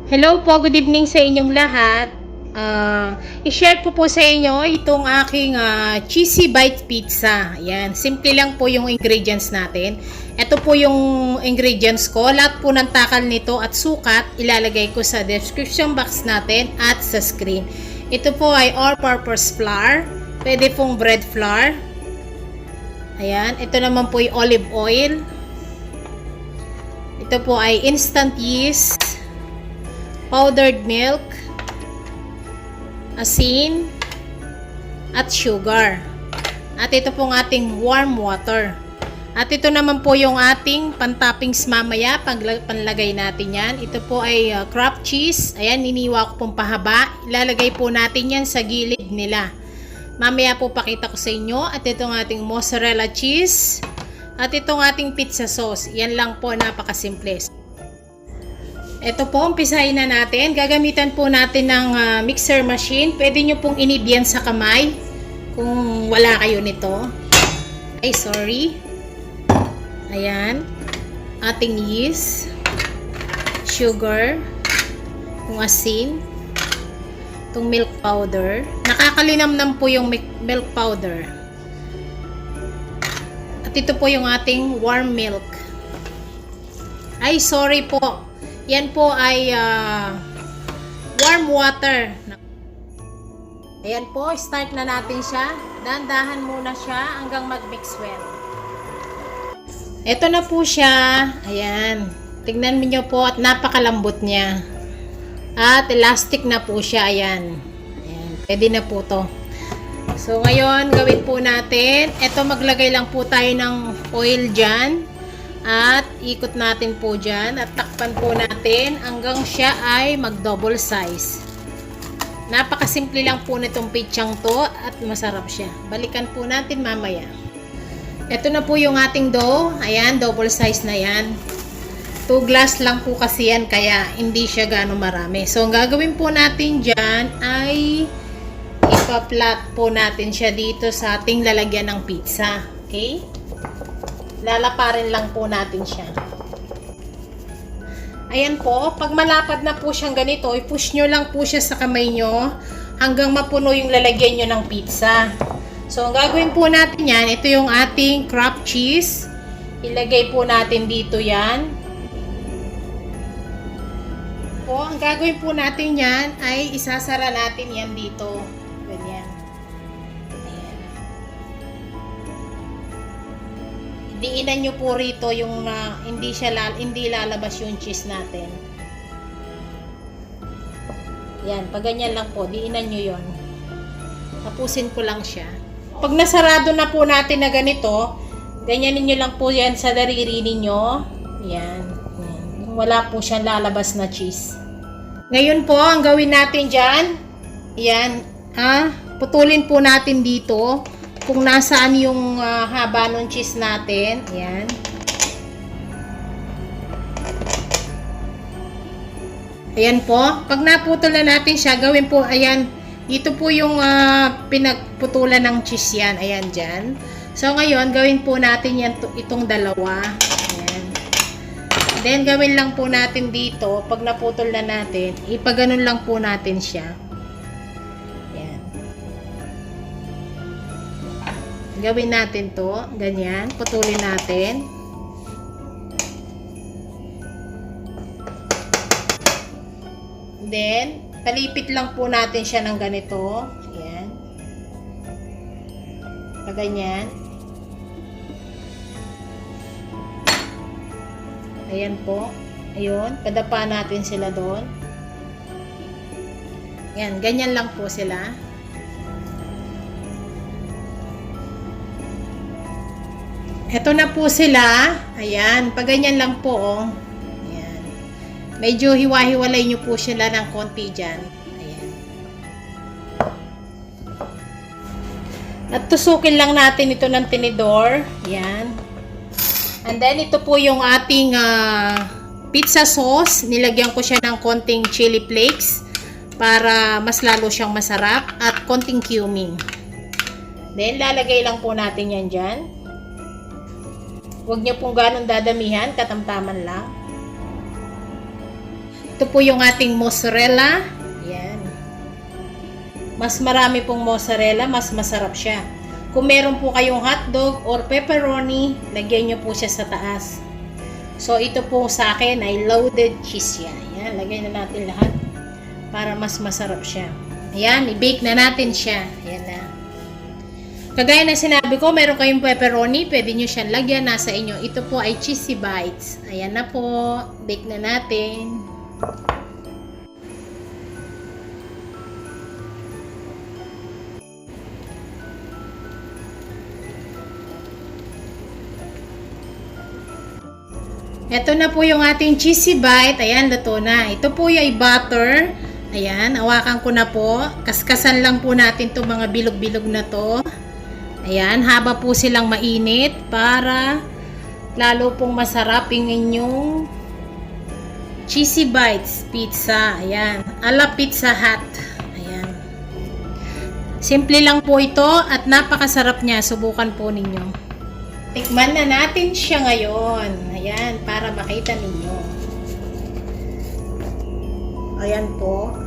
Hello po, good evening sa inyong lahat. I-share ko po sa inyo itong aking cheesy bite pizza. Ayan, simple lang po yung ingredients natin. Ito po yung ingredients ko. Lahat po ng takal nito at sukat ilalagay ko sa description box natin at sa screen. Ito po ay all-purpose flour. Pwede pong bread flour. Ayan, ito naman po ay olive oil. Ito po ay instant yeast, powdered milk, asin, at sugar. At ito pong ating warm water. At ito naman po yung ating pantoppings mamaya, panlagay natin yan. Ito po ay Kraft cheese. Ayan, iniwa ko pong pahaba. Ilalagay po natin yan sa gilid nila. Mamaya po pakita ko sa inyo. At itong ating mozzarella cheese. At itong ating pizza sauce. Yan lang po, napakasimple. Ito po, umpisahin na natin. Gagamitan po natin ng mixer machine. Pwede nyo pong inibyan sa kamay kung wala kayo nito. Ay, sorry. Ayan. Ating yeast, sugar, yung asin, itong milk powder. Nakakalinamnam po yung milk powder. At ito po yung ating warm milk. Ay, sorry po. Yan po ay warm water. Ayan po, start na natin siya. Dahan-dahan muna siya hanggang mag-mix well. Ito na po siya. Ayan. Tignan niyo po at napakalambot niya. At elastic na po siya. Ayan. Ayan. Pwede na po to. So, ngayon, gawin po natin. Ito, maglagay lang po tayo ng oil dyan. At ikot natin po dyan at takpan po natin hanggang siya ay mag-double size. Napakasimple lang po nitong pizzang to at masarap siya. Balikan po natin mamaya. Ito na po yung ating dough. Ayan, double size na yan. 2 glass lang po kasi yan kaya hindi siya gano'ng marami. So, ang gagawin po natin dyan ay ipa-flat po natin siya dito sa ating lalagyan ng pizza. Okay? Lalaparin lang po natin siya. Ayan po, pag malapad na po siyang ganito, i-push nyo lang po siya sa kamay nyo hanggang mapuno yung lalagyan nyo ng pizza. So, ang gagawin po natin yan, ito yung ating Kraft cheese. Ilagay po natin dito yan. Po, ang gagawin po natin yan ay isasara natin yan dito. Ganyan. Diinan nyo po rito yung hindi lalabas yung cheese natin. Yan, pag ganyan lang po, diinan nyo yon. Tapusin ko lang siya. Pag nasarado na po natin na ganito, ganyanin nyo lang po yan sa dariri ninyo. Yan. Yan. Wala po siyang lalabas na cheese. Ngayon po, ang gawin natin dyan, yan, putulin po natin dito kung nasaan yung haba ng cheese natin. Ayan. Ayan po. Pag naputol na natin siya, gawin po, ayan, dito po yung pinagputulan ng cheese yan. Ayan dyan. So, ngayon, gawin po natin yan, itong dalawa. Ayan. Then, gawin lang po natin dito, pag naputol na natin, ipaganon lang po natin siya. Gawin natin to, ganyan, putulin natin. Then, palipit lang po natin siya ng ganito. Ayan. Ganyan. Ayan po. Ayun, padapa natin sila doon. Ayan, ganyan lang po sila. Ito na po sila. Ayan. Pag ganyan lang po, oh. Ayan. Medyo hiwa-hiwalay nyo po sila ng konti dyan. Ayan. At tusukin lang natin ito ng tinidor. Ayan. And then, ito po yung ating pizza sauce. Nilagyan ko siya ng konting chili flakes para mas lalo siyang masarap at konting cumin. Then, lalagay lang po natin yan dyan. Huwag niyo pong ganun dadamihan, katamtaman lang. Ito po yung ating mozzarella. Yan. Mas marami pong mozzarella, mas masarap siya. Kung meron po kayong hotdog or pepperoni, lagyan nyo po siya sa taas. So, ito po sa akin ay loaded cheese yan. Ayan, lagay na natin lahat para mas masarap siya. Ayan, i-bake na natin siya. Ayan na. Kagaya na sinabi ko, meron kayong pepperoni, pwede nyo siyang lagyan, nasa inyo. Ito po ay cheesy bites. Ayan na po, bake na natin. Ito na po yung ating cheesy bite. Ayan, luto na. Ito po yung butter. Ayan, hawakan ko na po. Kaskasan lang po natin itong mga bilog-bilog na to. Ayan, haba po silang mainit para lalo pong masarap yung inyong cheesy bites pizza. Ayan, ala Pizza Hut. Ayan. Simple lang po ito at napakasarap niya. Subukan po ninyo. Tikman na natin siya ngayon. Ayan, para makita ninyo. Ayan po.